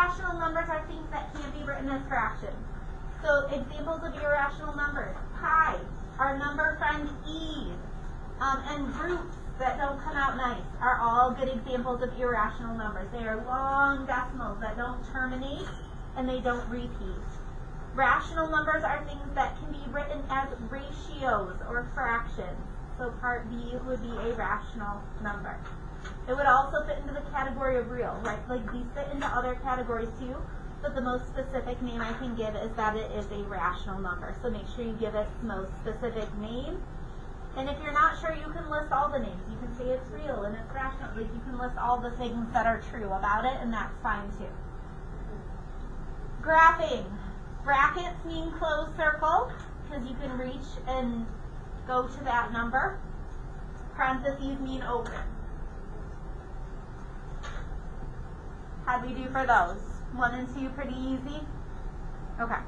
Irrational numbers are things that can't be written as fractions. So examples of irrational numbers: pi, our number friend e, and roots that don't come out nice are all good examples of irrational numbers. They are long decimals that don't terminate and they don't repeat. Rational numbers are things that can be written as ratios or fractions. So part B would be a rational number. It would also fit into the category of real, right? Like these fit into other categories too, but the most specific name I can give is that it is a rational number. So make sure you give it the most specific name. And if you're not sure, you can list all the names. You can say it's real and it's rational. Like you can list all the things that are true about it, and that's fine too. Graphing. Brackets mean closed circle, because you can reach and go to that number. Parentheses mean open. How'd we do for those? 1 and 2 pretty easy? Okay.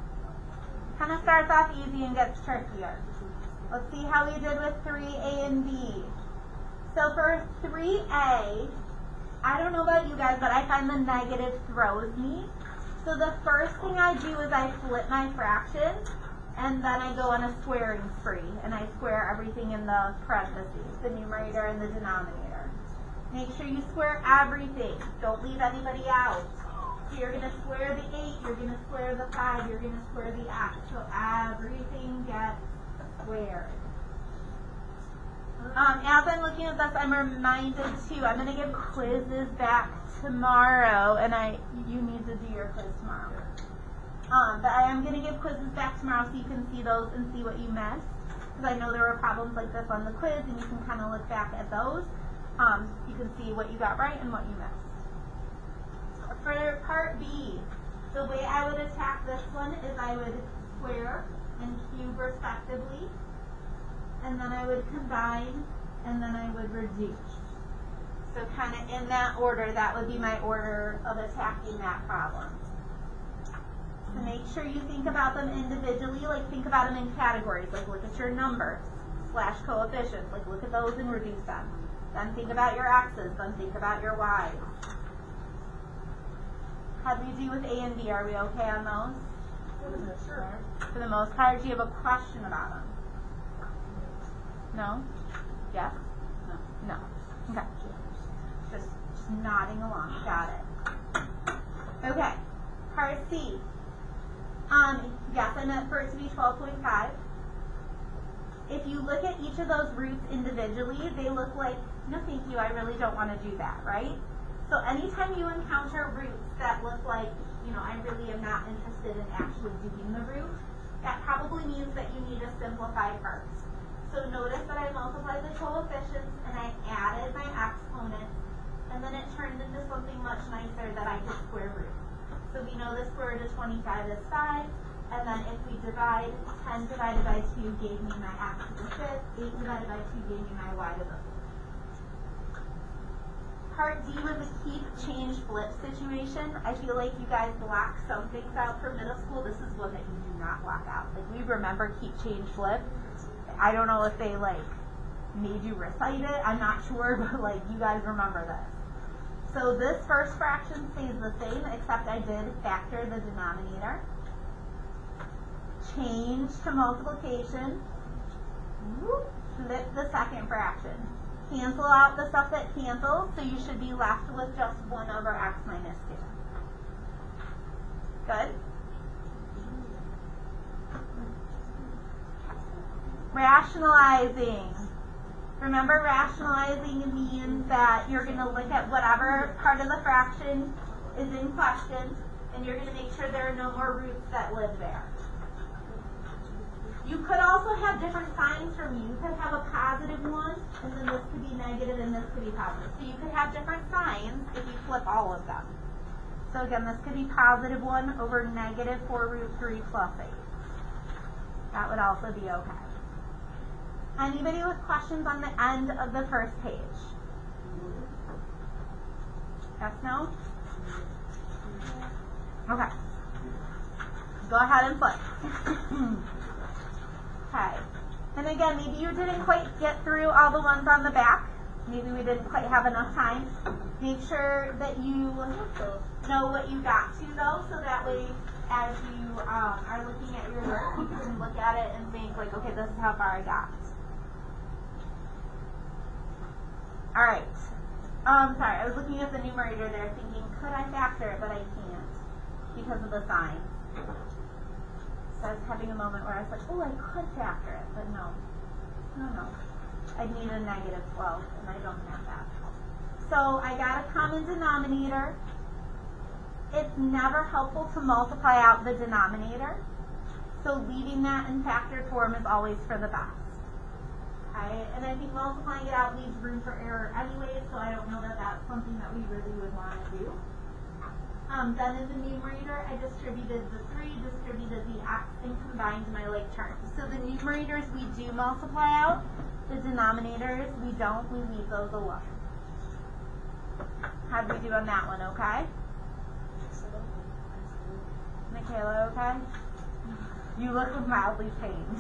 Kind of starts off easy and gets trickier. Let's see how we did with 3A and B. So for 3A, I don't know about you guys, but I find the negative throws me. So the first thing I do is I flip my fraction, and then I go on a squaring spree, and I square everything in the parentheses, the numerator and the denominator. Make sure you square everything. Don't leave anybody out. So you're going to square the 8, you're going to square the 5, you're going to square the x. So everything gets squared. As I'm looking at this, I'm reminded too, I'm going to give quizzes back tomorrow, and you need to do your quiz tomorrow. But I am going to give quizzes back tomorrow so you can see those and see what you missed. Because I know there were problems like this on the quiz, and you can kind of look back at those. You can see what you got right and what you missed. For part B, the way I would attack this one is I would square and cube respectively, and then I would combine, and then I would reduce. So kind of in that order, that would be my order of attacking that problem. So make sure you think about them individually, like think about them in categories, like look at your numbers, / coefficients, like look at those and reduce them. Then think about your x's, then think about your y's. How'd we do with A and B? Are we okay on those? Sure. For the most part, do you have a question about them? No? Yes? No. Okay. Just nodding along. Got it. Okay. Part C. Yes, I meant for it to be 12.5. If you look at each of those roots individually, they look like, no thank you, I really don't want to do that, right? So anytime you encounter roots that look like, I really am not interested in actually doing the root, that probably means that you need to simplify first. So notice that I multiplied the coefficients and I added my exponents, and then it turned into something much nicer that I could square root. So we know the square root of 25 is 5, and then if we divide, 10 divided by 2 gave me my x to the 5th, 8 divided by 2 gave me my y to the 5th. Part D was a keep, change, flip situation. I feel like you guys block some things out for middle school. This is one that you do not block out. Like we remember keep, change, flip. I don't know if they made you recite it. I'm not sure, but you guys remember this. So this first fraction stays the same, except I did factor the denominator. Change to multiplication. Flip the second fraction. Cancel out the stuff that cancels, so you should be left with just 1 over x minus 2. Good? Rationalizing. Remember, rationalizing means that you're going to look at whatever part of the fraction is in question, and you're going to make sure there are no more roots that live there. You could also have different signs for me. You could have a positive one, and then this could be negative, and this could be positive. So you could have different signs if you flip all of them. So again, this could be positive 1 over negative 4 root 3 plus 8. That would also be okay. Anybody with questions on the end of the first page? Yes, no? Okay. Go ahead and flip. Okay. And again, maybe you didn't quite get through all the ones on the back. Maybe we didn't quite have enough time. Make sure that you know what you got to though, so that way as you are looking at your work, you can look at it and think like, okay, this is how far I got. Alright. Sorry, I was looking at the numerator there thinking, could I factor it? But I can't because of the sign. So I was having a moment where I was like, oh, I could factor it, but no. No. I'd need a negative 12, and I don't have that. So I got a common denominator. It's never helpful to multiply out the denominator. So leaving that in factored form is always for the best. Okay? And I think multiplying it out leaves room for error anyway, so I don't know that that's something that we really would want to do. Then in the numerator, I distributed the 3, distributed the x, and combined my like terms. So the numerators we do multiply out. The denominators we don't. We leave those alone. How did we do on that one, okay? Michaela, okay? You look mildly pained.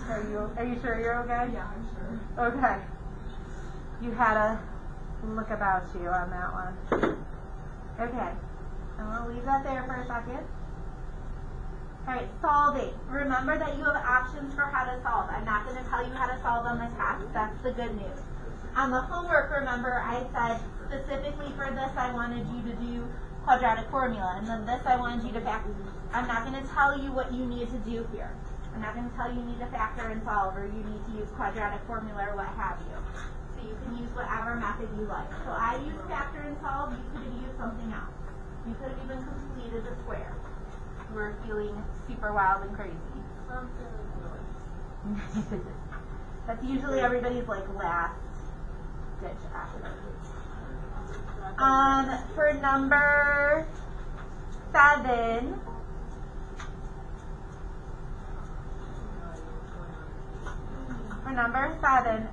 Are you sure you're okay? Yeah, I'm sure. Okay. You had a look about you on that one. Okay. I'm going to leave that there for a second. Alright, solving. Remember that you have options for how to solve. I'm not going to tell you how to solve on the test. That's the good news. On the homework, remember, I said specifically for this I wanted you to do quadratic formula, and then this I wanted you to factor. I'm not going to tell you what you need to do here. I'm not going to tell you need to factor and solve, or you need to use quadratic formula, or what have you. So you can use whatever method you like. So I used factor and solve. You could have used something else. You could have even completed the square. We're feeling super wild and crazy. That's usually everybody's like last ditch effort. For number 7,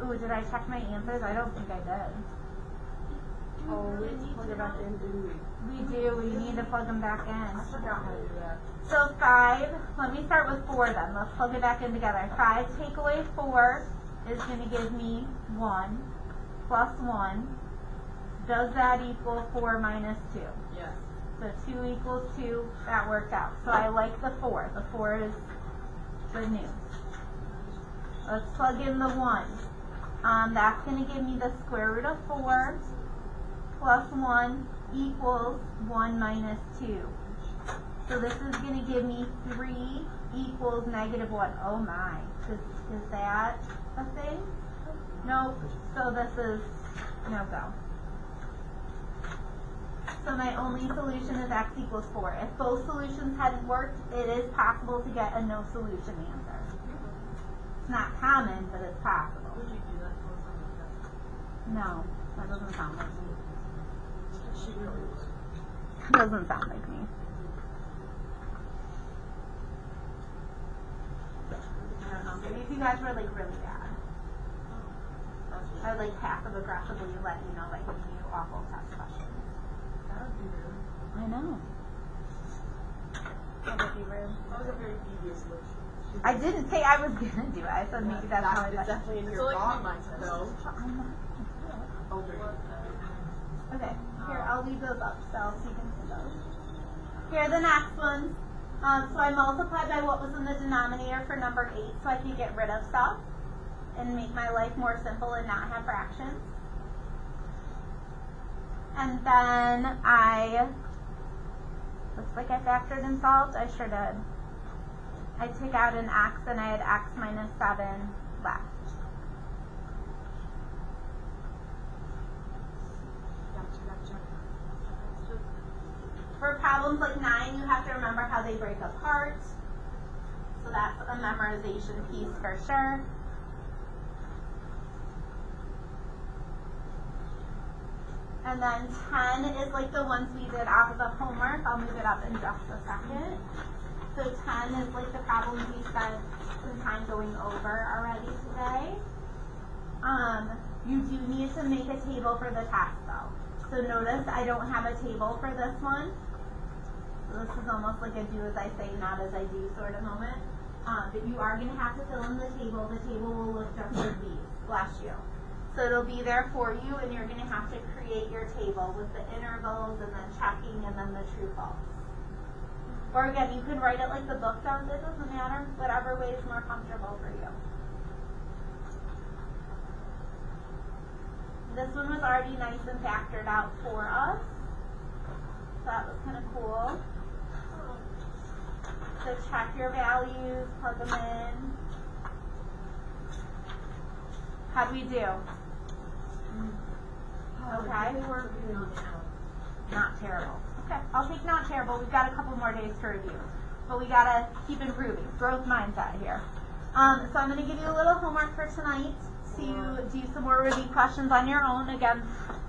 ooh, did I check my answers? I don't think I did. Oh, we plug it back in, didn't we? We do. We need to plug them back in. I forgot how to do that. So 5, let me start with 4 then. Let's plug it back in together. 5 take away 4 is going to give me 1 plus 1. Does that equal 4 minus 2? Yes. So 2 equals 2. That worked out. So I like the 4. The 4 is good news. Let's plug in the 1. That's going to give me the square root of 4 plus 1 equals 1 minus 2. So this is going to give me 3 equals negative 1. Oh my. Is that a thing? Nope. So this is no go. So my only solution is x equals 4. If both solutions hadn't worked, it is possible to get a no solution answer. It's not common, but it's possible. Would you do that to us on the test? No, that doesn't sound like me. She really was. Doesn't sound like me. I don't know. Maybe if you guys were like really bad, I would like passive aggressively let you know by giving you awful test questions. That would be rude. I know. That would be rude. That was a very devious look. I didn't say I was gonna do it. I said maybe that's how I It's definitely in your thought mindset, though. Oh, Okay, here, I'll leave those up so you can see those. Here are the next ones. So I multiplied by what was in the denominator for number 8 so I could get rid of stuff and make my life more simple and not have fractions. And then looks like I factored and solved. I sure did. I took out an x and I had x minus 7 left. For problems like 9, you have to remember how they break apart. So that's a memorization piece for sure. And then 10 is like the ones we did off of the homework. I'll move it up in just a second. So 10 is like the problems we spent some time going over already today. You do need to make a table for the test though. So notice I don't have a table for this one. So this is almost like a do as I say, not as I do sort of moment. But you are going to have to fill in the table. The table will look just like these. Bless you. So it'll be there for you, and you're going to have to create your table with the intervals and then checking and then the true false. Or again, you can write it like the book does. It doesn't matter. Whatever way is more comfortable for you. This one was already nice and factored out for us. So that was kind of cool. So check your values, plug them in. How'd we do? Okay. Not terrible. Okay, I'll take not terrible. We've got a couple more days to review. But we gotta keep improving. Growth mindset here. So I'm gonna give you a little homework for tonight to do some more review questions on your own. Again,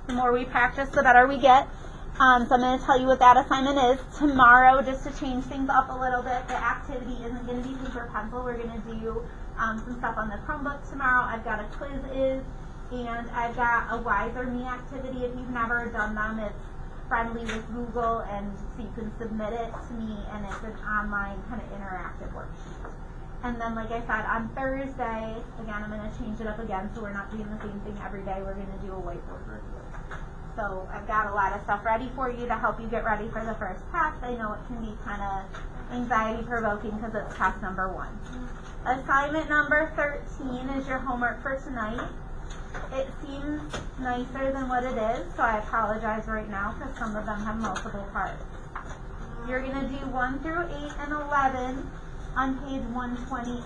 the more we practice, the better we get. So I'm going to tell you what that assignment is. Tomorrow, just to change things up a little bit, the activity isn't going to be paper pencil. We're going to do some stuff on the Chromebook tomorrow. I've got a quiz and I've got a Wiser Me activity. If you've never done them, it's friendly with Google, and so you can submit it to me, and it's an online kind of interactive worksheet. And then, like I said, on Thursday, again, I'm going to change it up again, so we're not doing the same thing every day. We're going to do a whiteboard review. So I've got a lot of stuff ready for you to help you get ready for the first test. I know it can be kind of anxiety-provoking because it's test number 1. Assignment number 13 is your homework for tonight. It seems nicer than what it is, so I apologize right now because some of them have multiple parts. You're going to do 1 through 8 and 11 on page 128.